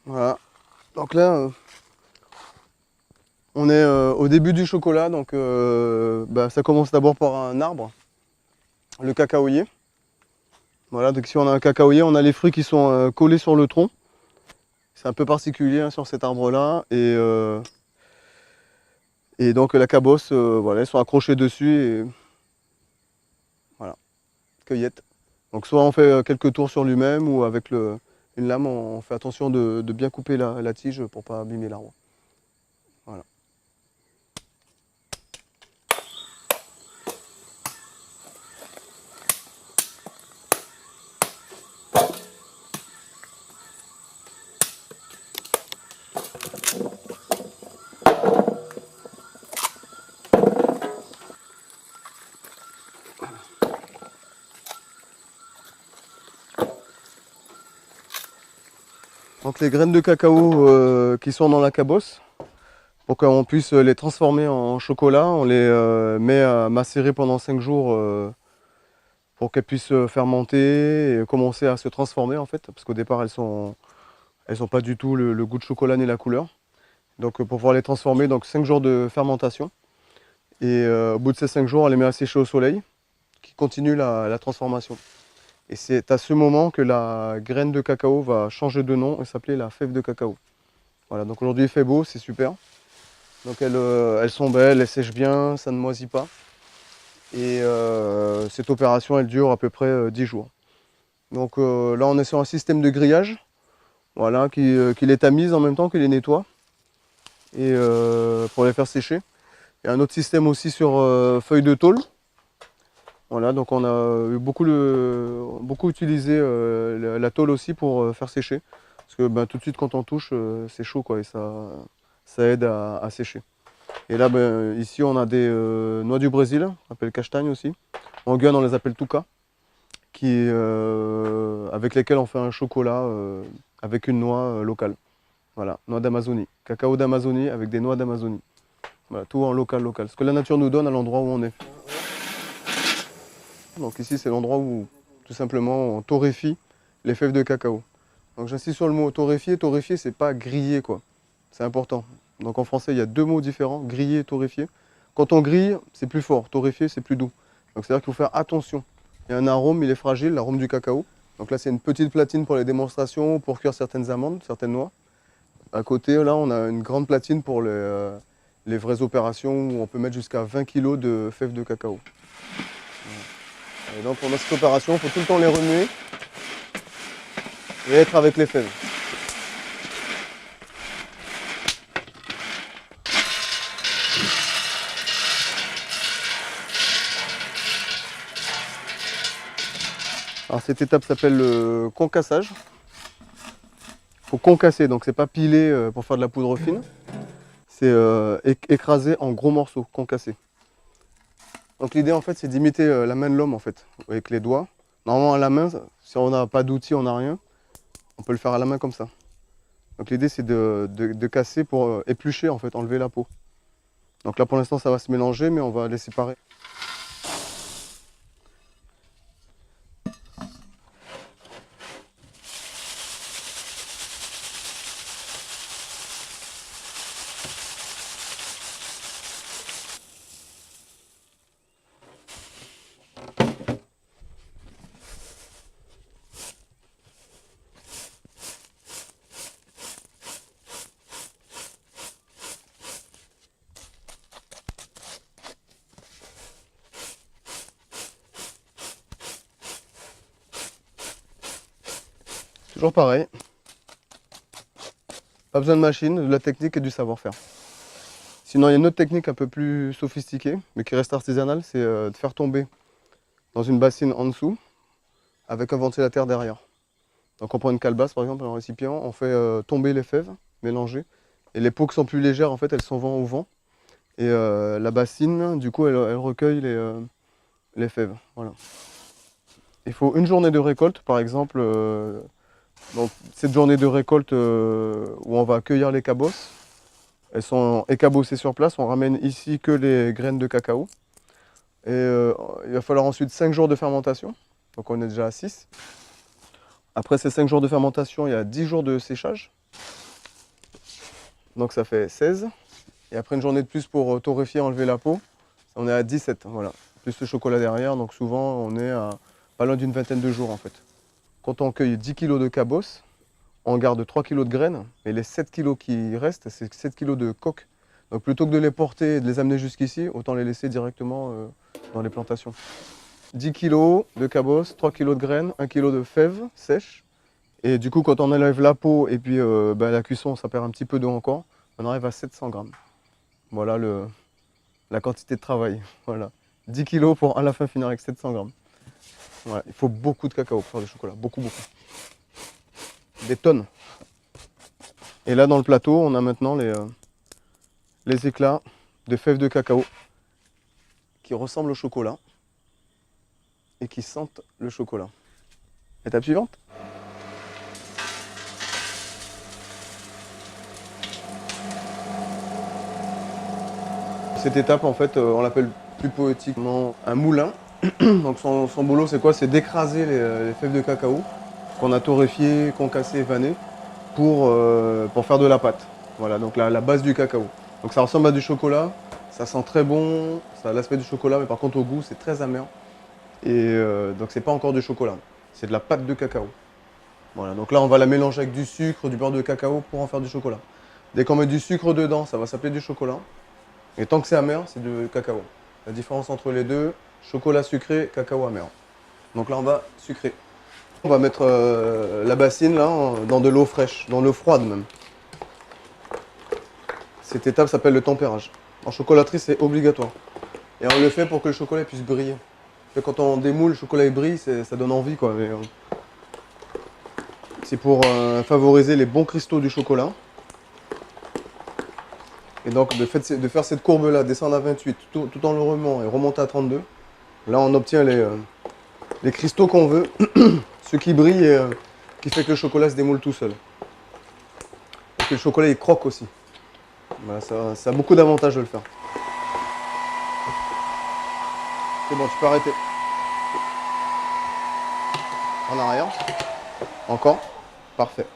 Voilà. Donc là, on est au début du chocolat. Donc ça commence d'abord par un arbre, le cacaoyer. Voilà, donc ici on a un cacaoyer, on a les fruits qui sont collés sur le tronc. C'est un peu particulier hein, sur cet arbre-là. Et donc la cabosse, voilà, ils sont accrochés dessus et voilà, cueillette. Donc soit on fait quelques tours sur lui-même ou avec une lame, on fait attention de bien couper la tige pour pas abîmer l'arbre. Voilà. Donc les graines de cacao qui sont dans la cabosse, pour qu'on puisse les transformer en chocolat, on les met à macérer pendant 5 jours pour qu'elles puissent fermenter et commencer à se transformer en fait, parce qu'au départ elles sont pas du tout le goût de chocolat ni la couleur. Donc pour pouvoir les transformer, donc 5 jours de fermentation. Et au bout de ces 5 jours, on les met à sécher au soleil, qui continue la transformation. Et c'est à ce moment que la graine de cacao va changer de nom et s'appeler la fève de cacao. Voilà, donc aujourd'hui il fait beau, c'est super. Donc elles sont belles, elles sèchent bien, ça ne moisit pas. Et cette opération elle dure à peu près 10 jours. Donc là on est sur un système de grillage, voilà, qui les tamise en même temps que les nettoie. Et pour les faire sécher. Il y a un autre système aussi sur feuilles de tôle. Voilà, donc on a eu beaucoup utilisé la tôle aussi pour faire sécher. Parce que ben, tout de suite quand on touche, c'est chaud quoi, et ça aide à sécher. Et là, ben, ici on a des noix du Brésil, on appelle castagne aussi. En Guyane on les appelle touka, avec lesquelles on fait un chocolat avec une noix locale. Voilà, noix d'Amazonie. Cacao d'Amazonie avec des noix d'Amazonie. Voilà, tout en local. Ce que la nature nous donne à l'endroit où on est. Donc ici, c'est l'endroit où, tout simplement, on torréfie les fèves de cacao. Donc j'insiste sur le mot torréfier. Torréfier, c'est pas griller, quoi. C'est important. Donc en français, il y a deux mots différents, griller et torréfier. Quand on grille, c'est plus fort. Torréfier, c'est plus doux. Donc c'est-à-dire qu'il faut faire attention. Il y a un arôme, il est fragile, l'arôme du cacao. Donc là, c'est une petite platine pour les démonstrations, pour cuire certaines amandes, certaines noix. À côté, là, on a une grande platine pour les vraies opérations où on peut mettre jusqu'à 20 kg de fèves de cacao. Et donc, on a cette opération, il faut tout le temps les remuer et être avec les fèves. Alors, cette étape s'appelle le concassage. Il faut concasser, donc c'est pas piler pour faire de la poudre fine, c'est écraser en gros morceaux, concasser. Donc l'idée en fait c'est d'imiter la main de l'homme en fait, avec les doigts. Normalement à la main, si on n'a pas d'outils, on n'a rien, on peut le faire à la main comme ça. Donc l'idée c'est de casser pour éplucher en fait, enlever la peau. Donc là pour l'instant ça va se mélanger mais on va les séparer. Toujours pareil, pas besoin de machine, de la technique et du savoir-faire. Sinon il y a une autre technique un peu plus sophistiquée mais qui reste artisanale, c'est de faire tomber dans une bassine en dessous avec un ventilateur derrière. Donc on prend une calebasse par exemple, un récipient, on fait tomber les fèves mélangées. Et les peaux qui sont plus légères en fait elles s'en vont au vent. Et la bassine du coup elle recueille les fèves. Voilà. Il faut une journée de récolte par exemple. Donc cette journée de récolte où on va cueillir les cabosses, elles sont écabossées sur place, on ramène ici que les graines de cacao. Et il va falloir ensuite 5 jours de fermentation, donc on est déjà à 6. Après ces 5 jours de fermentation, il y a 10 jours de séchage. Donc ça fait 16. Et après une journée de plus pour torréfier, enlever la peau, on est à 17. Voilà. Plus le chocolat derrière, donc souvent on est à pas loin d'une vingtaine de jours en fait. Quand on cueille 10 kg de cabosse, on garde 3 kg de graines, et les 7 kg qui restent, c'est 7 kg de coques. Donc plutôt que de les porter et de les amener jusqu'ici, autant les laisser directement dans les plantations. 10 kg de cabosse, 3 kg de graines, 1 kg de fèves sèches. Et du coup, quand on enlève la peau et puis la cuisson, ça perd un petit peu d'eau encore, on arrive à 700 grammes. Voilà la quantité de travail. Voilà. 10 kg pour à la fin finir avec 700 grammes. Voilà. Il faut beaucoup de cacao pour faire du chocolat. Beaucoup, beaucoup. Des tonnes. Et là, dans le plateau, on a maintenant les éclats de fèves de cacao qui ressemblent au chocolat et qui sentent le chocolat. Étape suivante. Cette étape, en fait, on l'appelle plus poétiquement un moulin. Donc son boulot, c'est quoi? C'est d'écraser les fèves de cacao qu'on a torréfiées, concassées, vannées pour faire de la pâte. Voilà, donc la base du cacao. Donc ça ressemble à du chocolat, ça sent très bon, ça a l'aspect du chocolat, mais par contre au goût, c'est très amer. Et donc c'est pas encore du chocolat, c'est de la pâte de cacao. Voilà, donc là on va la mélanger avec du sucre, du beurre de cacao pour en faire du chocolat. Dès qu'on met du sucre dedans, ça va s'appeler du chocolat. Et tant que c'est amer, c'est du cacao. La différence entre les deux, chocolat sucré, cacao amer. Donc là, on va sucrer. On va mettre la bassine là, dans de l'eau fraîche, dans l'eau froide même. Cette étape s'appelle le tempérage. En chocolaterie, c'est obligatoire. Et on le fait pour que le chocolat puisse briller. Et quand on démoule, le chocolat brille, ça donne envie quoi. C'est pour favoriser les bons cristaux du chocolat. Et donc de faire cette courbe là, descendre à 28 tout en le remontant et remonter à 32. Là, on obtient les cristaux qu'on veut, ceux qui brillent et qui fait que le chocolat se démoule tout seul. Et que le chocolat il croque aussi. Voilà, ça a beaucoup d'avantages de le faire. C'est bon, tu peux arrêter. En arrière. Encore. Parfait.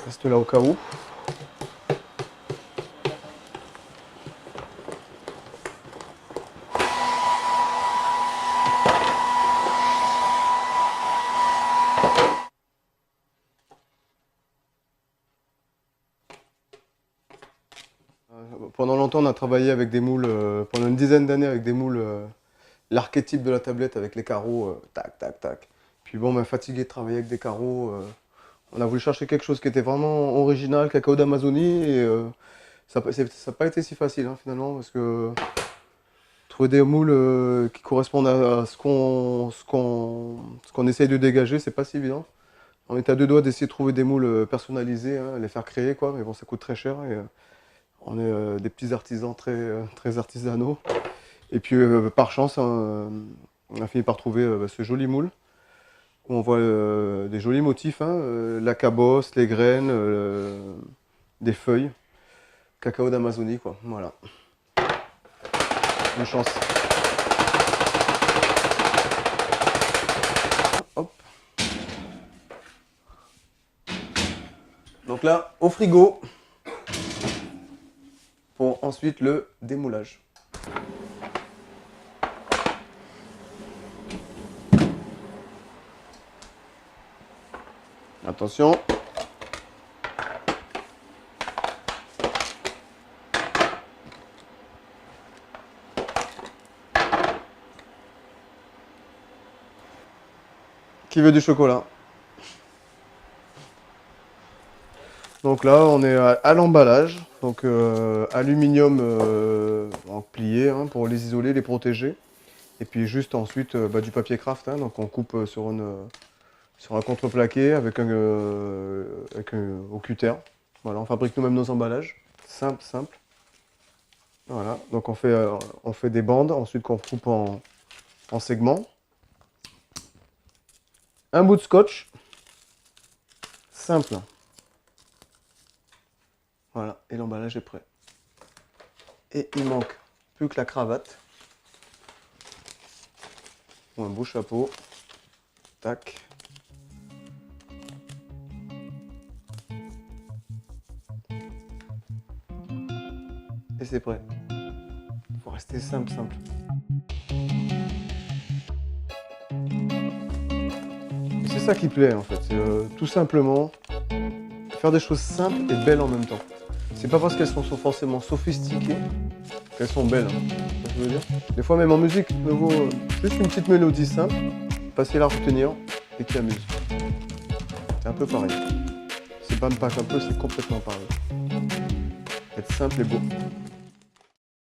Reste là au cas où. Pendant longtemps, on a travaillé avec des moules, pendant une dizaine d'années avec des moules, l'archétype de la tablette avec les carreaux, tac, tac, tac. Puis bon, on m'a fatigué de travailler avec des carreaux. On a voulu chercher quelque chose qui était vraiment original, cacao d'Amazonie, et ça n'a pas été si facile hein, finalement, parce que trouver des moules qui correspondent à ce qu'on essaye de dégager, c'est pas si évident. On est à deux doigts d'essayer de trouver des moules personnalisés, hein, les faire créer, quoi, mais bon, ça coûte très cher. Et, on est des petits artisans très artisanaux. Et puis, par chance, on a fini par trouver ce joli moule, où on voit des jolis motifs, hein, la cabosse, les graines, des feuilles, cacao d'Amazonie, quoi. Voilà. Une chance. Hop. Donc là, au frigo, pour ensuite le démoulage. Attention. Qui veut du chocolat? Donc là, on est à l'emballage, donc aluminium en plié hein, pour les isoler, les protéger. Et puis juste ensuite du papier craft, hein, donc on coupe sur un contreplaqué avec au cutter. Voilà, on fabrique nous-mêmes nos emballages, simple, simple. Voilà, donc on fait des bandes, ensuite qu'on coupe en segments. Un bout de scotch, simple. Voilà, et l'emballage est prêt. Et il manque plus que la cravate. Ou un beau chapeau. Tac. et c'est prêt. Il faut rester simple. Et c'est ça qui plaît en fait, c'est tout simplement faire des choses simples et belles en même temps. C'est pas parce qu'elles sont forcément sophistiquées qu'elles sont belles. Hein. C'est ce que je veux dire. Des fois même en musique, il vaut juste une petite mélodie simple, facile à retenir et qui amuse. C'est un peu pareil. C'est pas un peu, c'est complètement pareil. Être simple et beau.